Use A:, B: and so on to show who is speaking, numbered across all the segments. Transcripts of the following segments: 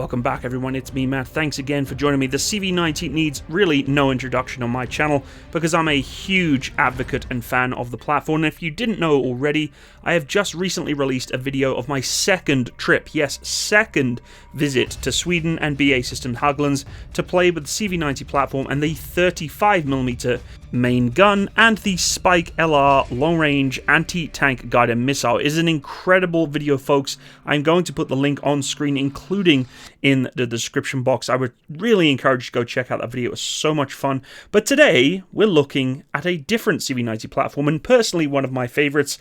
A: Welcome back everyone, it's me Matt. Thanks again for joining me. The CV90 needs really no introduction on my channel because I'm a huge advocate and fan of the platform, and if you didn't know already, I have just recently released a video of my second trip, yes, second visit to Sweden and BAE Systems Hägglunds to play with the CV90 platform and the 35mm main gun and the Spike LR long-range anti-tank guided missile. It is an incredible video, folks. I'm going to put the link on screen, including in the description box. I would really encourage you to go check out that video. It was so much fun. But today, we're looking at a different CV90 platform, and personally one of my favorites,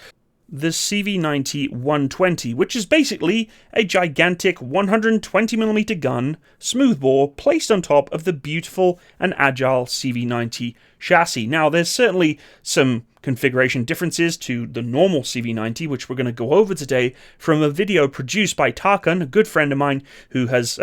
A: the CV90120, which is basically a gigantic 120mm gun, smoothbore, placed on top of the beautiful and agile CV90 chassis. Now, there's certainly some configuration differences to the normal CV90, which we're going to go over today from a video produced by Tarkan, a good friend of mine who has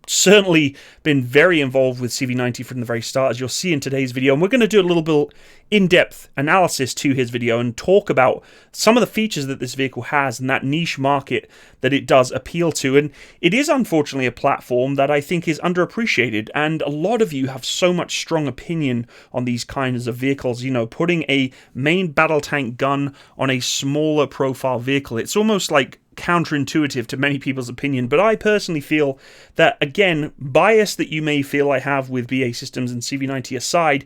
A: certainly been very involved with CV90 from the very start, as you'll see in today's video. And we're going to do a little bit in-depth analysis to his video and talk about some of the features that this vehicle has and that niche market that it does appeal to. And it is unfortunately a platform that I think is underappreciated, and a lot of you have so much strong opinion on these kinds of vehicles. You know, putting a main battle tank gun on a smaller profile vehicle, it's almost like counterintuitive to many people's opinion, but I personally feel that, again, bias that you may feel I have with BAE Systems and CV90 aside,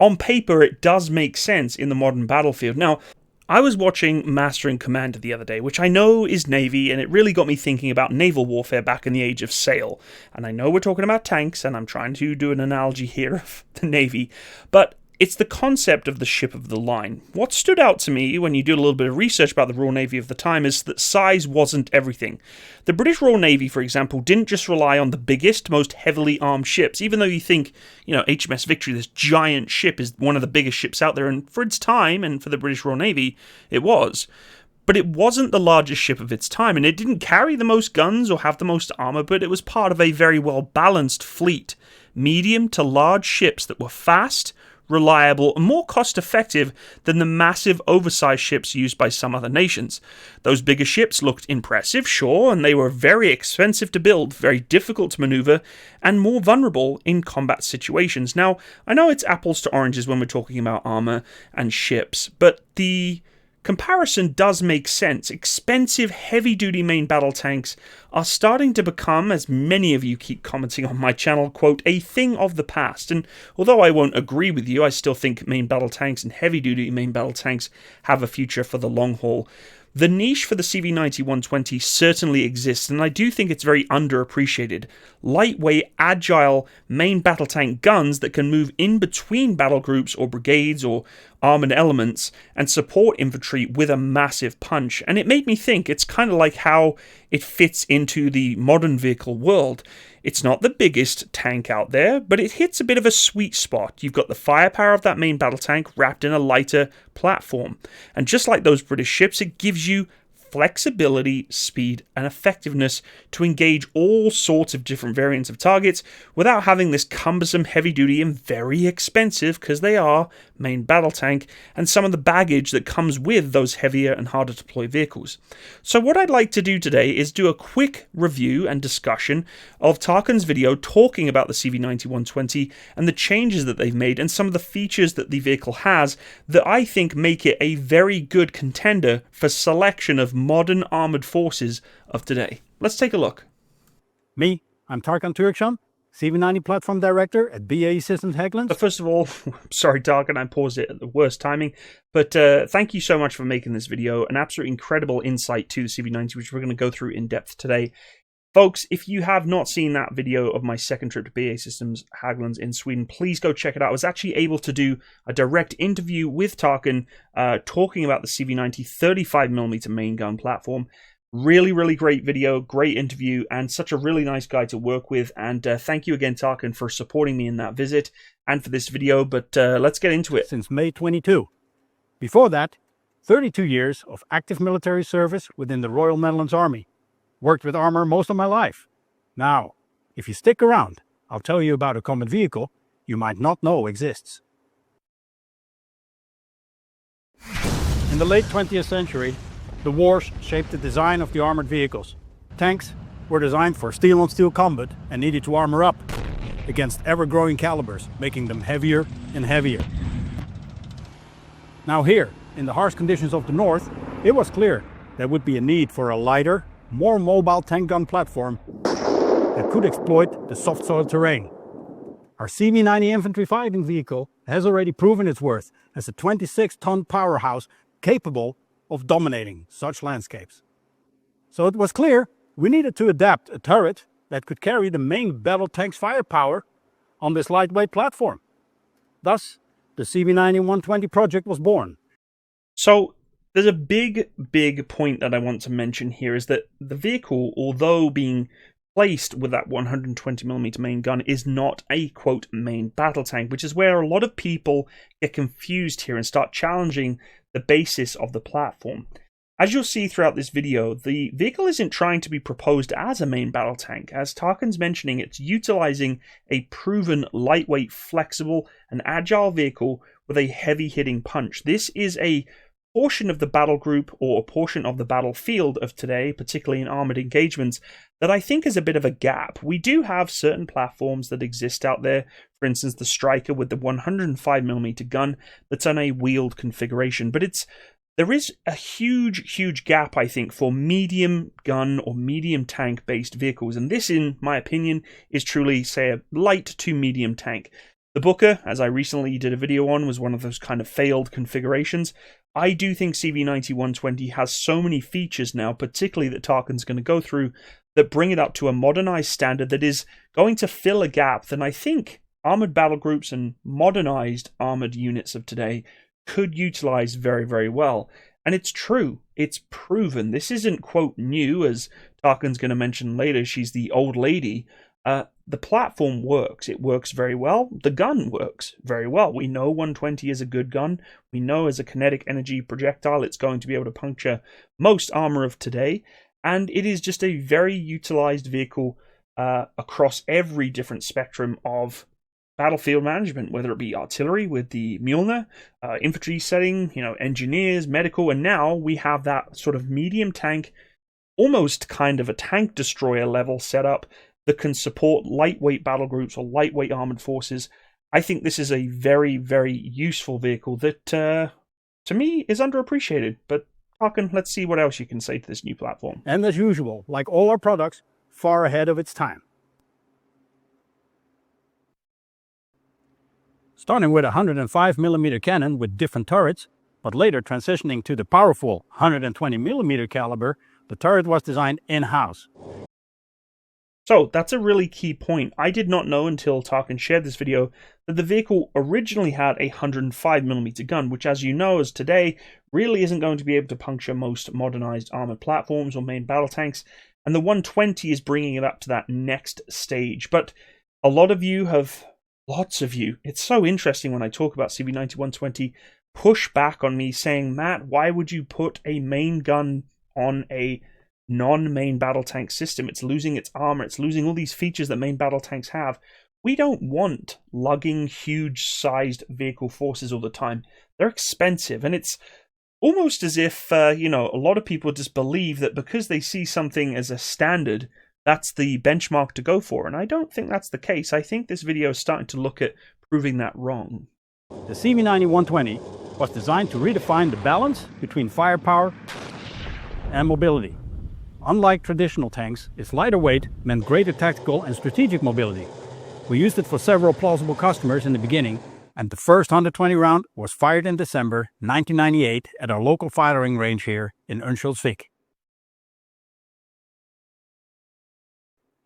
A: on paper it does make sense in the modern battlefield. Now, I was watching Master and Commander the other day, which I know is Navy, and it really got me thinking about naval warfare back in the age of sail. And I know we're talking about tanks, and I'm trying to do an analogy here of the Navy, but it's the concept of the ship of the line. What stood out to me when you do a little bit of research about the Royal Navy of the time is that size wasn't everything. The British Royal Navy, for example, didn't just rely on the biggest, most heavily armed ships, even though you think, you know, HMS Victory, this giant ship, is one of the biggest ships out there, and for its time, and for the British Royal Navy, it was. But it wasn't the largest ship of its time, and it didn't carry the most guns or have the most armor, but it was part of a very well-balanced fleet. Medium to large ships that were fast, reliable, and more cost-effective than the massive oversized ships used by some other nations. Those bigger ships looked impressive, sure, and they were very expensive to build, very difficult to maneuver, and more vulnerable in combat situations. Now, I know it's apples to oranges when we're talking about armor and ships, but the comparison does make sense. Expensive, heavy-duty main battle tanks are starting to become, as many of you keep commenting on my channel, quote, a thing of the past. And although I won't agree with you, I still think main battle tanks and heavy-duty main battle tanks have a future for the long haul. The niche for the CV90-120 certainly exists, and I do think it's very underappreciated. Lightweight, agile main battle tank guns that can move in between battle groups or brigades or armoured elements and support infantry with a massive punch. And it made me think, it's kind of like how it fits into the modern vehicle world. It's not the biggest tank out there, but it hits a bit of a sweet spot. You've got the firepower of that main battle tank wrapped in a lighter platform. And just like those British ships, it gives you flexibility, speed, and effectiveness to engage all sorts of different variants of targets without having this cumbersome, heavy-duty, and very expensive, because they are, main battle tank, and some of the baggage that comes with those heavier and harder to deploy vehicles. So what I'd like to do today is do a quick review and discussion of Tarkan's video talking about the CV90-120 and the changes that they've made and some of the features that the vehicle has that I think make it a very good contender for selection of modern armoured forces of today. Let's take a look.
B: I'm Tarkan Turkcan, CV90 Platform Director at BAE Systems Hägglunds.
A: But first of all, sorry Tarkan, I paused it at the worst timing, but thank you so much for making this video. An absolutely incredible insight to the CV90, which we're going to go through in depth today. Folks, if you have not seen that video of my second trip to BAE Systems Hägglunds in Sweden, please go check it out. I was actually able to do a direct interview with Tarkan talking about the CV90 35mm main gun platform. Really, really great video, great interview, and such a really nice guy to work with. And thank you again, Tarkan, for supporting me in that visit and for this video. But let's get into it.
B: Since May 22. Before that, 32 years of active military service within the Royal Netherlands Army. Worked with armor most of my life. Now, if you stick around, I'll tell you about a common vehicle you might not know exists. In the late 20th century, the wars shaped the design of the armored vehicles. Tanks were designed for steel-on-steel combat and needed to armor up against ever-growing calibers, making them heavier and heavier. Now here, in the harsh conditions of the north, it was clear there would be a need for a lighter, more mobile tank gun platform that could exploit the soft soil terrain. Our CV90 infantry fighting vehicle has already proven its worth as a 26-ton powerhouse capable of dominating such landscapes. So it was clear we needed to adapt a turret that could carry the main battle tank's firepower on this lightweight platform. Thus, the CV90120 project was born.
A: So there's a big point that I want to mention here, is that the vehicle, although being placed with that 120mm main gun, is not a quote main battle tank, which is where a lot of people get confused here and start challenging the basis of the platform. As you'll see throughout this video, the vehicle isn't trying to be proposed as a main battle tank. As Tarkin's mentioning, it's utilizing a proven lightweight, flexible and agile vehicle with a heavy-hitting punch. This is a portion of the battle group, or a portion of the battlefield of today, particularly in armored engagements, that I think is a bit of a gap. We do have certain platforms that exist out there, for instance the Striker with the 105mm gun that's on a wheeled configuration, but there is a huge gap, I think, for medium gun or medium tank based vehicles, and this, in my opinion, is truly, say, a light to medium tank. The Booker, as I recently did a video on, was one of those kind of failed configurations. I do think CV90-120 has so many features now, particularly that Tarkin's going to go through, that bring it up to a modernized standard that is going to fill a gap that I think armored battle groups and modernized armored units of today could utilize very well. And it's true, it's proven. This isn't quote new, as Tarkin's going to mention later. She's the old lady. The platform works. It works very well. The gun works very well. We know 120 is a good gun. We know as a kinetic energy projectile it's going to be able to puncture most armor of today. And it is just a very utilized vehicle across every different spectrum of battlefield management, whether it be artillery with the Mjolnir, infantry setting, engineers, medical, and now we have that sort of medium tank, almost kind of a tank destroyer level setup that can support lightweight battle groups or lightweight armored forces. I think this is a very useful vehicle that, to me, is underappreciated. But Tarkin, let's see what else you can say to this new platform.
B: And as usual, like all our products, far ahead of its time. Starting with a 105mm cannon with different turrets, but later transitioning to the powerful 120mm caliber, the turret was designed in-house.
A: So that's a really key point. I did not know until Tarkin shared this video that the vehicle originally had a 105mm gun, which, as you know, as today, really isn't going to be able to puncture most modernized armored platforms or main battle tanks, and the 120 is bringing it up to that next stage. But a lot of you have, lots of you, it's so interesting when I talk about CV90-120, push back on me saying, Matt, why would you put a main gun on a non-main battle tank system? It's losing its armor, it's losing all these features that main battle tanks have. We don't want lugging huge sized vehicle forces all the time. They're expensive, and it's almost as if a lot of people just believe that because they see something as a standard, that's the benchmark to go for, and I don't think that's the case. I think this video is starting to look at proving that wrong.
B: The CV90-120 was designed to redefine the balance between firepower and mobility. Unlike traditional tanks, its lighter weight meant greater tactical and strategic mobility. We used it for several plausible customers in the beginning, and the first 120 round was fired in December 1998 at our local firing range here in Örnsköldsvik.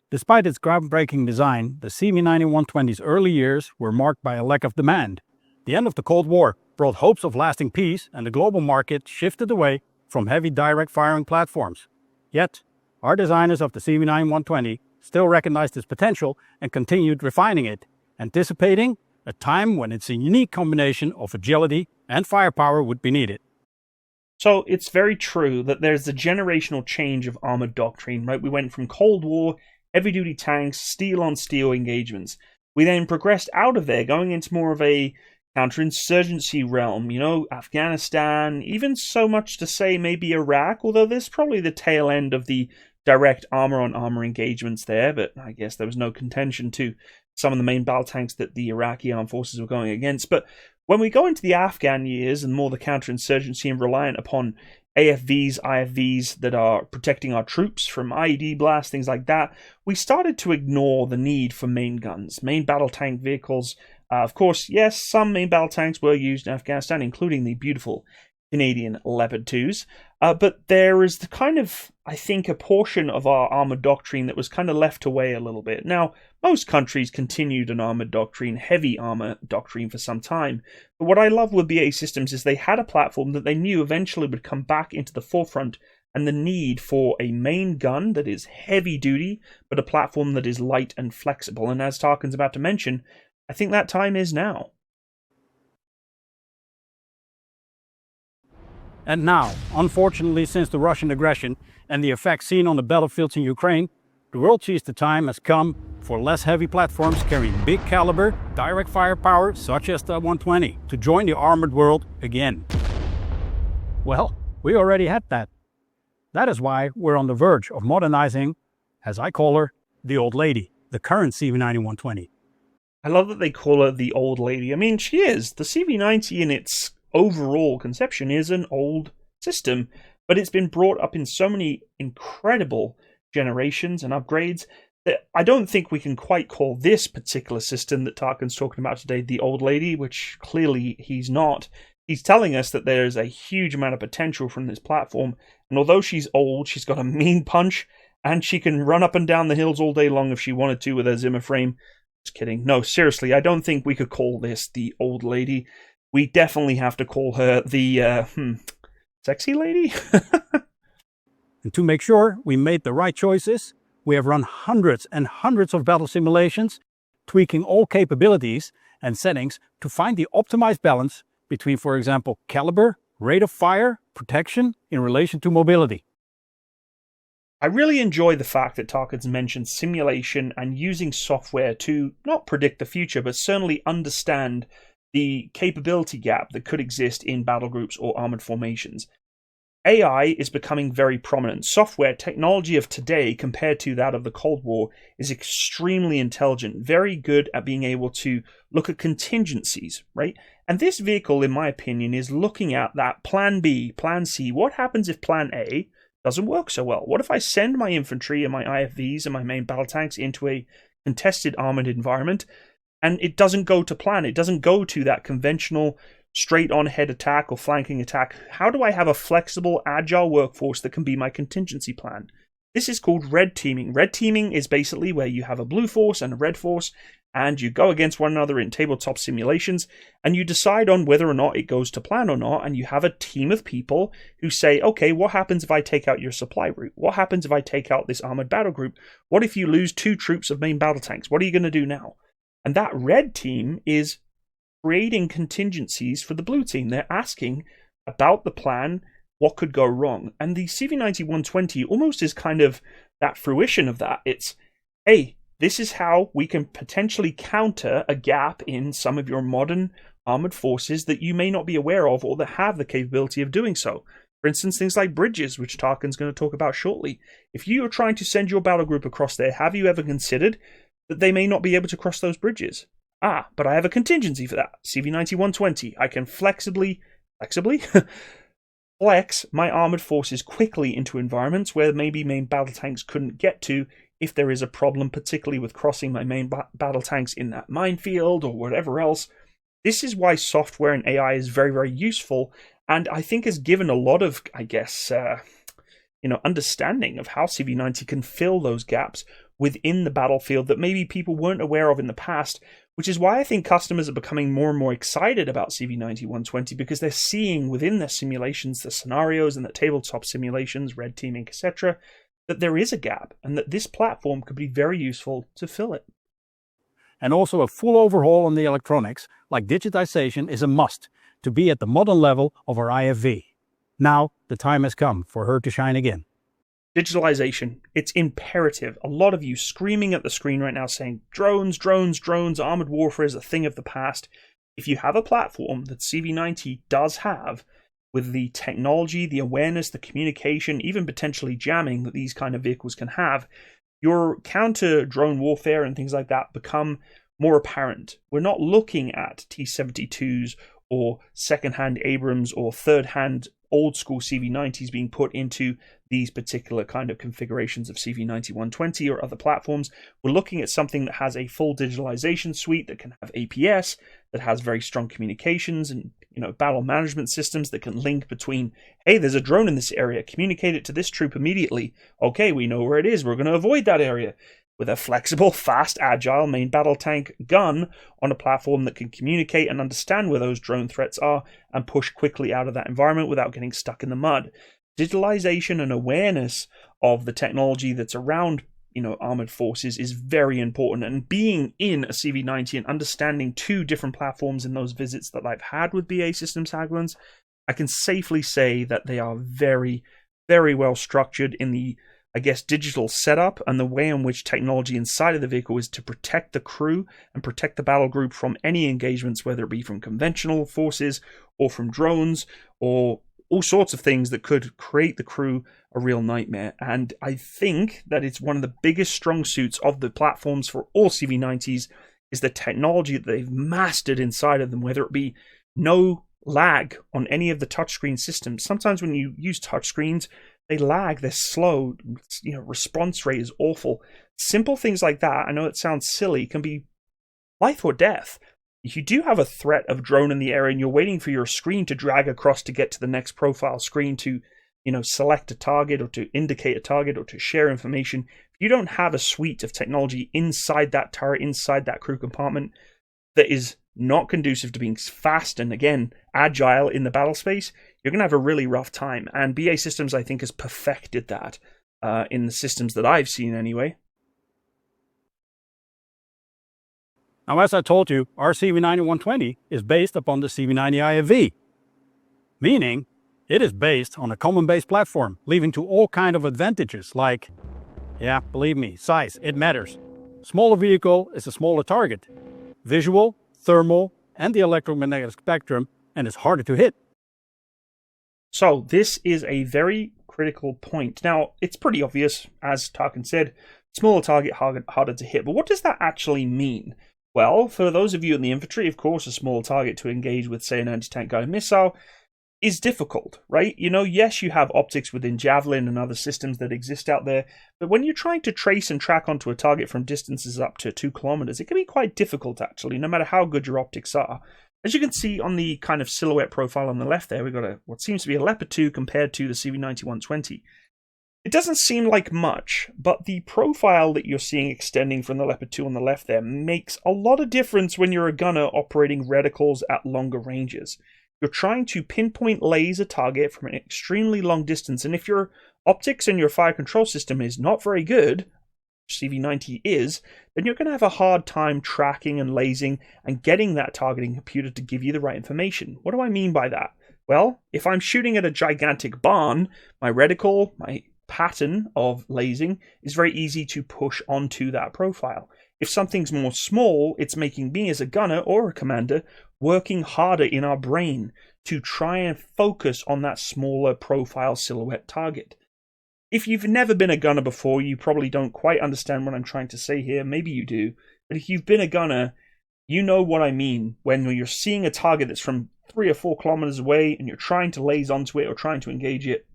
B: Despite its groundbreaking design, the CV90-120's early years were marked by a lack of demand. The end of the Cold War brought hopes of lasting peace, and the global market shifted away from heavy direct firing platforms. Yet, our designers of the CV90-120 still recognized its potential and continued refining it, anticipating a time when its unique combination of agility and firepower would be needed.
A: So it's very true that there's a generational change of armored doctrine, right? We went from Cold War, heavy-duty tanks, steel-on-steel engagements. We then progressed out of there, going into more of a counterinsurgency realm, Afghanistan, even so much to say maybe Iraq, although this is probably the tail end of the direct armor-on-armor engagements there, but I guess there was no contention to some of the main battle tanks that the Iraqi armed forces were going against. But when we go into the Afghan years and more the counterinsurgency and reliant upon AFVs, IFVs that are protecting our troops from IED blasts, things like that, we started to ignore the need for main guns, main battle tank vehicles. Of course, yes, some main battle tanks were used in Afghanistan, including the beautiful Canadian Leopard 2s. But there is the kind of, I think, a portion of our armored doctrine that was kind of left away a little bit. Now, most countries continued an armored doctrine, heavy armor doctrine for some time. But what I love with BAE Systems is they had a platform that they knew eventually would come back into the forefront, and the need for a main gun that is heavy duty, but a platform that is light and flexible. And as Tarkin's about to mention, I think that time is now.
B: And now, unfortunately, since the Russian aggression and the effects seen on the battlefields in Ukraine, the world sees the time has come for less heavy platforms carrying big caliber, direct firepower such as the 120 to join the armored world again. Well, we already had that. That is why we're on the verge of modernizing, as I call her, the old lady, the current CV90120.
A: I love that they call her the old lady. I mean, she is. The CV90 in its overall conception is an old system, but it's been brought up in so many incredible generations and upgrades that I don't think we can quite call this particular system that Tarkin's talking about today the old lady, which clearly he's not. He's telling us that there's a huge amount of potential from this platform, and although she's old, she's got a mean punch, and she can run up and down the hills all day long if she wanted to with her Zimmer frame. Just kidding. No, seriously, I don't think we could call this the old lady. We definitely have to call her the, sexy lady?
B: And to make sure we made the right choices, we have run hundreds and hundreds of battle simulations, tweaking all capabilities and settings to find the optimized balance between, for example, caliber, rate of fire, protection in relation to mobility.
A: I really enjoy the fact that Tarkin's mentioned simulation and using software to not predict the future, but certainly understand the capability gap that could exist in battle groups or armored formations. AI is becoming very prominent. Software technology of today compared to that of the Cold War is extremely intelligent, very good at being able to look at contingencies, right? And this vehicle, in my opinion, is looking at that plan B, plan C. What happens if plan A doesn't work so well? What if I send my infantry and my IFVs and my main battle tanks into a contested armored environment and it doesn't go to plan? It doesn't go to that conventional straight-on-head attack or flanking attack. How do I have a flexible, agile workforce that can be my contingency plan? This is called red teaming. Red teaming is basically where you have a blue force and a red force, and you go against one another in tabletop simulations, and you decide on whether or not it goes to plan or not, and you have a team of people who say, okay, what happens if I take out your supply route? What happens if I take out this armored battle group? What if you lose 2 troops of main battle tanks? What are you going to do now? And that red team is creating contingencies for the blue team. They're asking about the plan, what could go wrong. And the CV90-120 almost is kind of that fruition of that. It's, hey, this is how we can potentially counter a gap in some of your modern armored forces that you may not be aware of or that have the capability of doing so. For instance, things like bridges, which Tarkin's going to talk about shortly. If you are trying to send your battle group across there, have you ever considered that they may not be able to cross those bridges? But I have a contingency for that. CV90-120. I can flexibly flex my armored forces quickly into environments where maybe main battle tanks couldn't get to if there is a problem, particularly with crossing my main battle tanks in that minefield or whatever else. This is why software and AI is very, very useful, and I think has given a lot of, understanding of how CV90 can fill those gaps within the battlefield that maybe people weren't aware of in the past, which is why I think customers are becoming more and more excited about CV90-120 because they're seeing within their simulations, the scenarios and the tabletop simulations, red teaming, etc., that there is a gap and that this platform could be very useful to fill it.
B: And also a full overhaul on the electronics, like digitization, is a must to be at the modern level of our IFV. Now, the time has come for her to shine again.
A: Digitalization, it's imperative. A lot of you screaming at the screen right now saying, drones, drones, drones, armored warfare is a thing of the past. If you have a platform that CV90 does have, with the technology, the awareness, the communication, even potentially jamming that these kind of vehicles can have, your counter-drone warfare and things like that become more apparent. We're not looking at T-72s or second-hand Abrams or third-hand old-school CV90s being put into these particular kind of configurations of CV90120 or other platforms. We're looking at something that has a full digitalization suite that can have APS, that has very strong communications and battle management systems that can link between, hey, there's a drone in this area, communicate it to this troop immediately. Okay, we know where it is, we're going to avoid that area. With a flexible, fast, agile main battle tank gun on a platform that can communicate and understand where those drone threats are and push quickly out of that environment without getting stuck in the mud. Digitalization and awareness of the technology that's around armored forces is very important, and being in a CV90 and understanding two different platforms in those visits that I've had with BAE Systems Hägglunds, I can safely say that they are very, very well structured in the digital setup and the way in which technology inside of the vehicle is to protect the crew and protect the battle group from any engagements, whether it be from conventional forces or from drones or all sorts of things that could create the crew a real nightmare. And I think that it's one of the biggest strong suits of the platforms for all CV90s is the technology that they've mastered inside of them, whether it be no lag on any of the touchscreen systems. Sometimes when you use touchscreens, they lag, they're slow, response rate is awful. Simple things like that, I know it sounds silly, can be life or death. If you do have a threat of drone in the area and you're waiting for your screen to drag across to get to the next profile screen to, select a target or to indicate a target or to share information, if you don't have a suite of technology inside that turret, inside that crew compartment that is not conducive to being fast and, again, agile in the battle space, you're going to have a really rough time. And BAE Systems, I think, has perfected that in the systems that I've seen anyway.
B: Now, as I told you, our CV90120 is based upon the CV90 IFV, meaning it is based on a common base platform, leading to all kinds of advantages like, yeah, believe me, size, it matters. Smaller vehicle is a smaller target. Visual, thermal, and the electromagnetic spectrum, and it's harder to hit.
A: So this is a very critical point. Now, it's pretty obvious, as Tarkin said, smaller target, harder to hit. But what does that actually mean? Well, for those of you in the infantry, of course, a small target to engage with, say, an anti-tank guided missile is difficult, right? Yes, you have optics within Javelin and other systems that exist out there, but when you're trying to trace and track onto a target from distances up to 2 kilometers, it can be quite difficult, actually, no matter how good your optics are. As you can see on the kind of silhouette profile on the left there, we've got what seems to be a Leopard 2 compared to the CV90-120. It doesn't seem like much, but the profile that you're seeing extending from the Leopard 2 on the left there makes a lot of difference when you're a gunner operating reticles at longer ranges. You're trying to pinpoint laser target from an extremely long distance, and if your optics and your fire control system is not very good, CV90 is, then you're going to have a hard time tracking and lasing and getting that targeting computer to give you the right information. What do I mean by that? Well, if I'm shooting at a gigantic barn, my reticle, my pattern of lasing is very easy to push onto that profile. If something's more small, it's making me as a gunner or a commander working harder in our brain to try and focus on that smaller profile silhouette target. If you've never been a gunner before, you probably don't quite understand what I'm trying to say here. Maybe you do. But if you've been a gunner, you know what I mean when you're seeing a target that's from 3 or 4 kilometers away and you're trying to laze onto it or trying to engage it.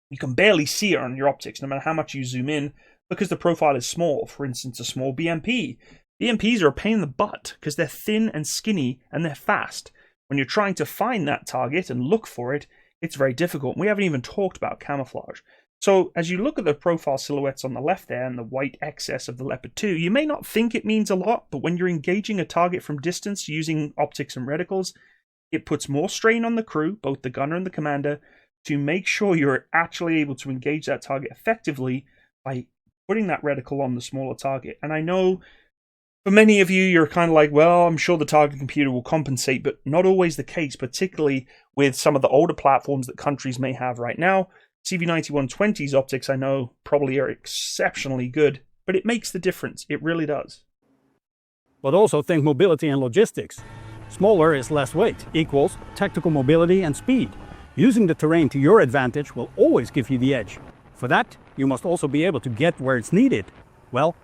A: You can barely see it on your optics, no matter how much you zoom in, because the profile is small. For instance, a small BMP. BMPs are a pain in the butt because they're thin and skinny and they're fast. When you're trying to find that target and look for it, it's very difficult. We haven't even talked about camouflage. So as you look at the profile silhouettes on the left there and the white excess of the Leopard 2, you may not think it means a lot, but when you're engaging a target from distance using optics and reticles, it puts more strain on the crew, both the gunner and the commander, to make sure you're actually able to engage that target effectively by putting that reticle on the smaller target. And I know for many of you, you're kind of like, well, I'm sure the target computer will compensate, but not always the case, particularly with some of the older platforms that countries may have right now. CV9120's optics, I know, probably are exceptionally good, but it makes the difference. It really does.
B: But also think mobility and logistics. Smaller is less weight, equals tactical mobility and speed. Using the terrain to your advantage will always give you the edge. For that, you must also be able to get where it's needed. Well,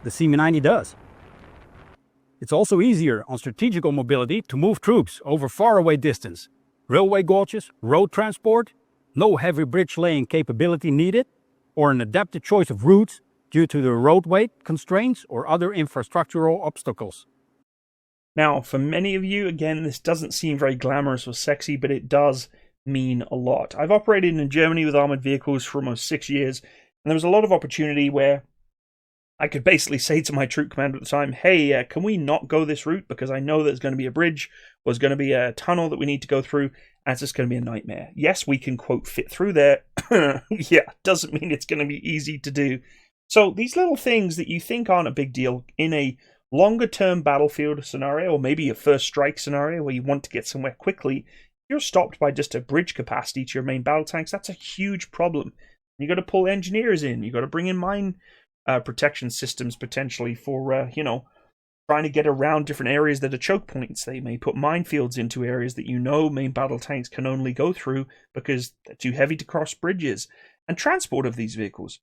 B: the CV90 does. It's also easier on strategical mobility to move troops over faraway distance. Railway gauges, road transport, no heavy bridge laying capability needed, or an adapted choice of routes due to the road weight constraints or other infrastructural obstacles.
A: Now, for many of you, again, this doesn't seem very glamorous or sexy, but it does mean a lot. I've operated in Germany with armored vehicles for almost 6 years, and there was a lot of opportunity where I could basically say to my troop commander at the time, hey, can we not go this route? Because I know there's going to be a bridge, or there's going to be a tunnel that we need to go through, and it's just going to be a nightmare. Yes, we can, quote, fit through there. Yeah, doesn't mean it's going to be easy to do. So these little things that you think aren't a big deal in a longer-term battlefield scenario, or maybe a first strike scenario where you want to get somewhere quickly, if you're stopped by just a bridge capacity to your main battle tanks, that's a huge problem. You've got to pull engineers in. You've got to bring in mine protection systems potentially for, trying to get around different areas that are choke points. They may put minefields into areas that main battle tanks can only go through because they're too heavy to cross bridges. And transport of these vehicles.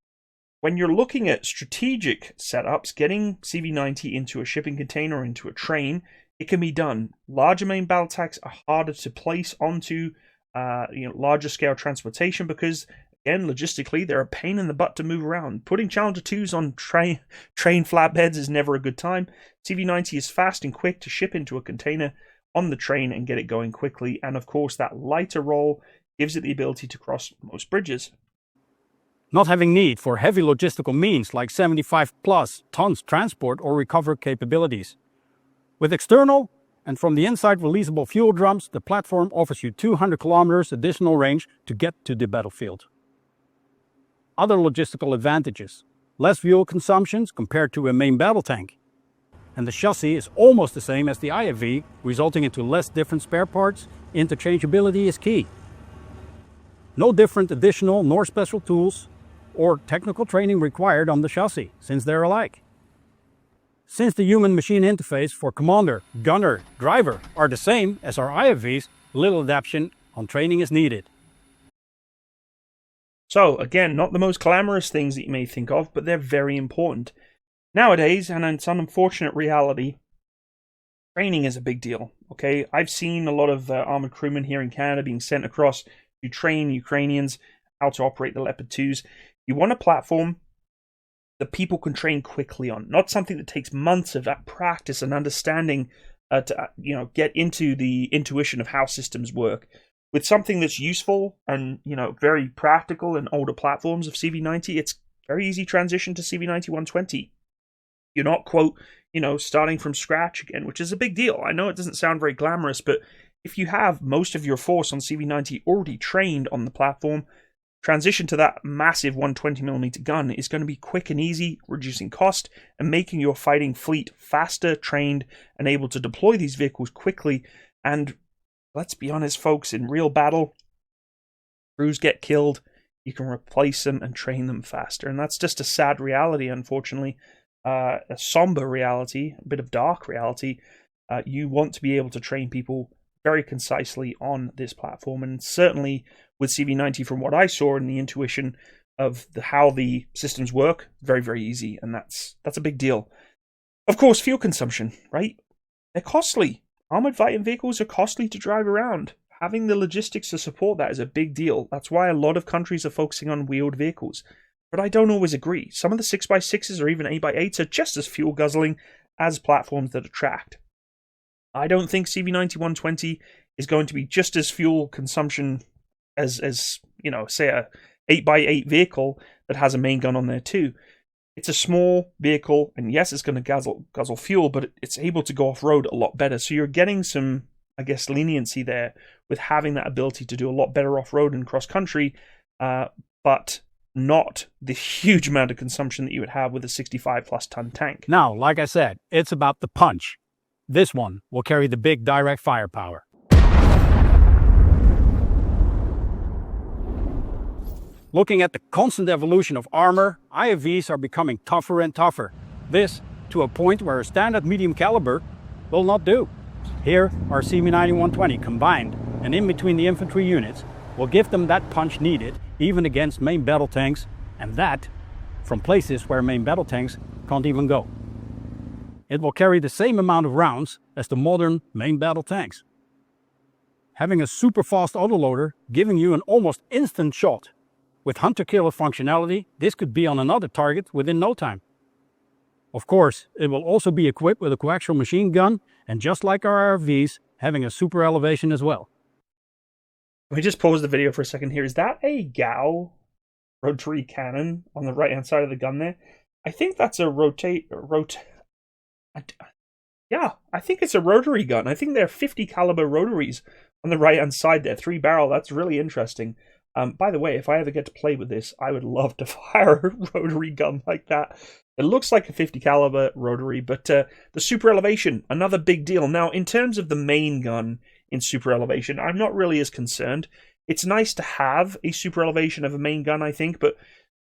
A: When you're looking at strategic setups, getting CV90 into a shipping container or into a train, it can be done. Larger main battle tanks are harder to place onto larger scale transportation because, again, logistically, they're a pain in the butt to move around. Putting Challenger 2s on train flatbeds is never a good time. CV90 is fast and quick to ship into a container on the train and get it going quickly. And of course, that lighter roll gives it the ability to cross most bridges.
B: Not having need for heavy logistical means like 75 plus tons transport or recover capabilities. With external and from the inside releasable fuel drums, the platform offers you 200 kilometers additional range to get to the battlefield. Other logistical advantages: less fuel consumptions compared to a main battle tank. And the chassis is almost the same as the IFV, resulting into less different spare parts. Interchangeability is key. No different additional nor special tools or technical training required on the chassis, since they're alike. Since the human-machine interface for commander, gunner, driver are the same as our IFVs, little adaptation on training is needed.
A: So, again, not the most glamorous things that you may think of, but they're very important. Nowadays, and it's an unfortunate reality, training is a big deal, okay? I've seen a lot of armored crewmen here in Canada being sent across to train Ukrainians how to operate the Leopard 2s. You want a platform that people can train quickly on, not something that takes months of that practice and understanding to get into the intuition of how systems work. With something that's useful and very practical in older platforms of CV90, it's very easy transition to CV90 120. You're not, quote, starting from scratch again, which is a big deal. I know it doesn't sound very glamorous, but if you have most of your force on CV90 already trained on the platform, transition to that massive 120mm gun is going to be quick and easy, reducing cost and making your fighting fleet faster, trained, and able to deploy these vehicles quickly. And let's be honest, folks, in real battle, crews get killed, you can replace them and train them faster. And that's just a sad reality, unfortunately, a somber reality, a bit of dark reality. You want to be able to train people very concisely on this platform, and certainly with CV90, from what I saw in the intuition of how the systems work, very, very easy, and that's a big deal. Of course, fuel consumption, right? They're costly. Armored fighting vehicles are costly to drive around. Having the logistics to support that is a big deal. That's why a lot of countries are focusing on wheeled vehicles. But I don't always agree. Some of the 6x6s or even 8x8s are just as fuel guzzling as platforms that are tracked. I don't think CV90 120 is going to be just as fuel consumption as say a 8x8 vehicle that has a main gun on there too. It's a small vehicle, and yes, it's going to guzzle fuel, but it's able to go off-road a lot better. So you're getting some, I guess, leniency there with having that ability to do a lot better off-road and cross-country, but not the huge amount of consumption that you would have with a 65-plus ton tank.
B: Now, like I said, it's about the punch. This one will carry the big direct firepower. Looking at the constant evolution of armor, IFVs are becoming tougher and tougher. This to a point where a standard medium caliber will not do. Here, our CV90 120 combined and in between the infantry units will give them that punch needed even against main battle tanks, and that from places where main battle tanks can't even go. It will carry the same amount of rounds as the modern main battle tanks. Having a super fast autoloader giving you an almost instant shot. With hunter-killer functionality, this could be on another target within no time. Of course, it will also be equipped with a coaxial machine gun, and just like our RFVs, having a super elevation as well.
A: Let me just pause the video for a second here. Is that a GAU rotary cannon on the right-hand side of the gun there? I think that's a yeah, I think it's a rotary gun. I think they're 50 caliber rotaries on the right-hand side there, 3-barrel. That's really interesting. By the way, if I ever get to play with this, I would love to fire a rotary gun like that. It looks like a 50 caliber rotary, but the super elevation, another big deal. Now, in terms of the main gun in super elevation, I'm not really as concerned. It's nice to have a super elevation of a main gun, I think, but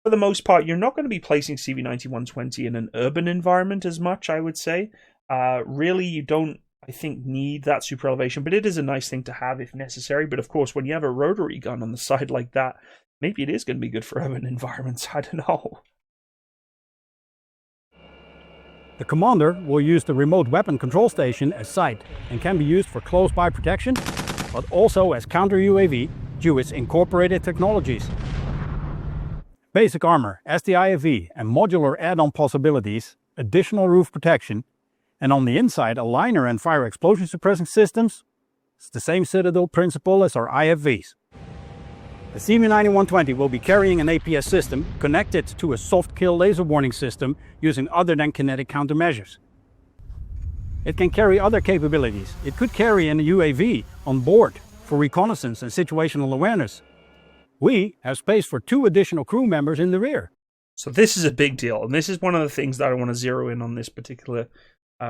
A: for the most part, you're not going to be placing CV90120 in an urban environment as much, I would say. Really, you don't, I think, need that super elevation, but it is a nice thing to have if necessary. But of course, when you have a rotary gun on the side like that, maybe it is going to be good for urban environments. I don't know.
B: The commander will use the remote weapon control station as sight and can be used for close-by protection, but also as counter-UAV due to its incorporated technologies. Basic armor, SDIFV and modular add-on possibilities, additional roof protection, and on the inside a liner and fire explosion suppressing systems. It's the same Citadel principle as our IFVs. The CV90120 will be carrying an APS system connected to a soft kill laser warning system using other than kinetic countermeasures. It can carry other capabilities. It could carry an UAV on board for reconnaissance and situational awareness. We have space for 2 additional crew members in the rear.
A: So this is a big deal, and this is one of the things that I want to zero in on this particular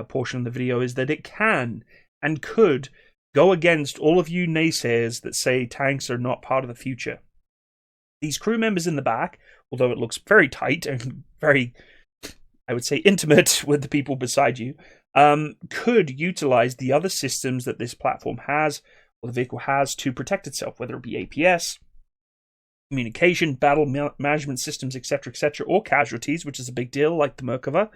A: portion of the video, is that it can and could go against all of you naysayers that say tanks are not part of the future. These crew members in the back, although it looks very tight and very, I would say, intimate with the people beside you, could utilize the other systems that this platform has, or the vehicle has, to protect itself, whether it be APS, communication, battle management systems, etc., or casualties, which is a big deal, like the Merkava.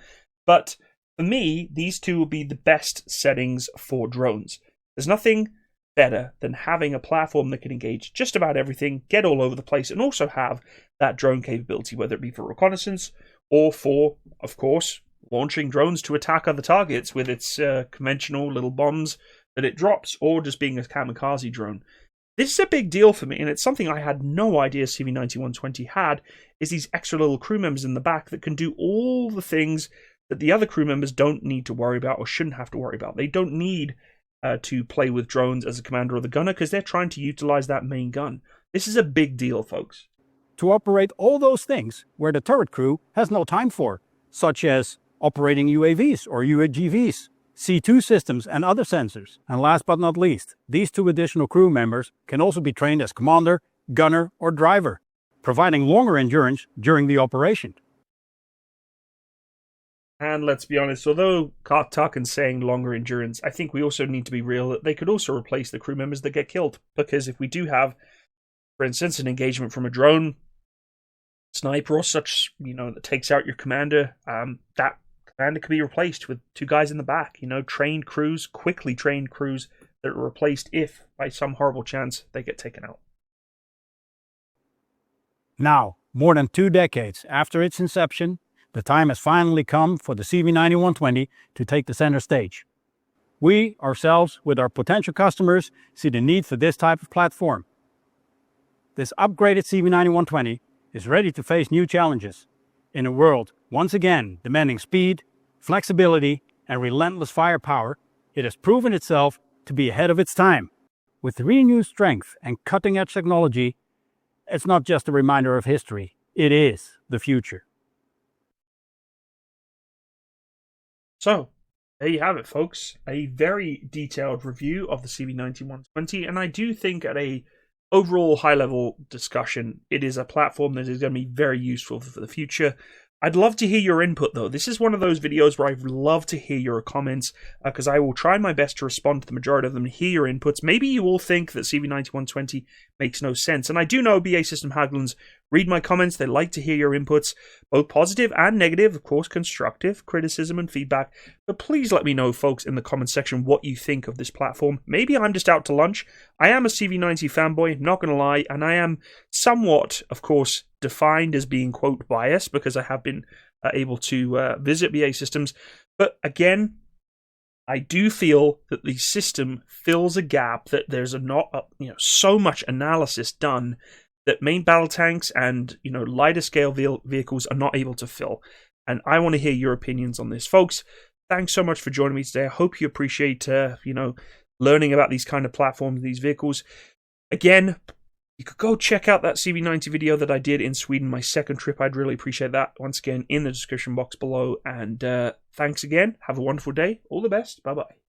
A: But for me, these two will be the best settings for drones. There's nothing better than having a platform that can engage just about everything, get all over the place, and also have that drone capability, whether it be for reconnaissance or for, of course, launching drones to attack other targets with its conventional little bombs that it drops, or just being a kamikaze drone. This is a big deal for me, and it's something I had no idea CV90120 had, is these extra little crew members in the back that can do all the things that the other crew members don't need to worry about or shouldn't have to worry about. They don't need to play with drones as a commander or the gunner because they're trying to utilize that main gun. This is a big deal, folks.
B: To operate all those things where the turret crew has no time for, such as operating UAVs or UAGVs, C2 systems and other sensors. And last but not least, these 2 additional crew members can also be trained as commander, gunner or driver, providing longer endurance during the operation.
A: And let's be honest, although Tarkin's saying longer endurance, I think we also need to be real that they could also replace the crew members that get killed. Because if we do have, for instance, an engagement from a drone, sniper or such, that takes out your commander, that commander could be replaced with 2 guys in the back, trained crews, quickly trained crews that are replaced if, by some horrible chance, they get taken out.
B: Now, more than 2 decades after its inception, the time has finally come for the CV90120 to take the center stage. We, ourselves, with our potential customers, see the need for this type of platform. This upgraded CV90120 is ready to face new challenges in a world, once again, demanding speed, flexibility, and relentless firepower. It has proven itself to be ahead of its time. With renewed strength and cutting-edge technology, it's not just a reminder of history, it is the future.
A: So, there you have it, folks. A very detailed review of the CV90120, and I do think at a overall high-level discussion, it is a platform that is going to be very useful for the future. I'd love to hear your input, though. This is one of those videos where I'd love to hear your comments, because I will try my best to respond to the majority of them and hear your inputs. Maybe you all think that CV90120 makes no sense, and I do know BAE Systems Hägglunds read my comments. They like to hear your inputs, both positive and negative, of course, constructive criticism and feedback. But please let me know, folks, in the comments section what you think of this platform. Maybe I'm just out to lunch. I am a CV90 fanboy, not going to lie, and I am somewhat, of course, defined as being, quote, biased, because I have been able to visit BAE Systems. But again, I do feel that the system fills a gap that there's so much analysis done that main battle tanks and lighter scale vehicles are not able to fill. And I want to hear your opinions on this, folks. Thanks so much for joining me today. I hope you appreciate learning about these kind of platforms, these vehicles. Again, you could go check out that CV90 video that I did in Sweden, my second trip. I'd really appreciate that. Once again, in the description box below. And thanks again. Have a wonderful day. All the best. Bye-bye.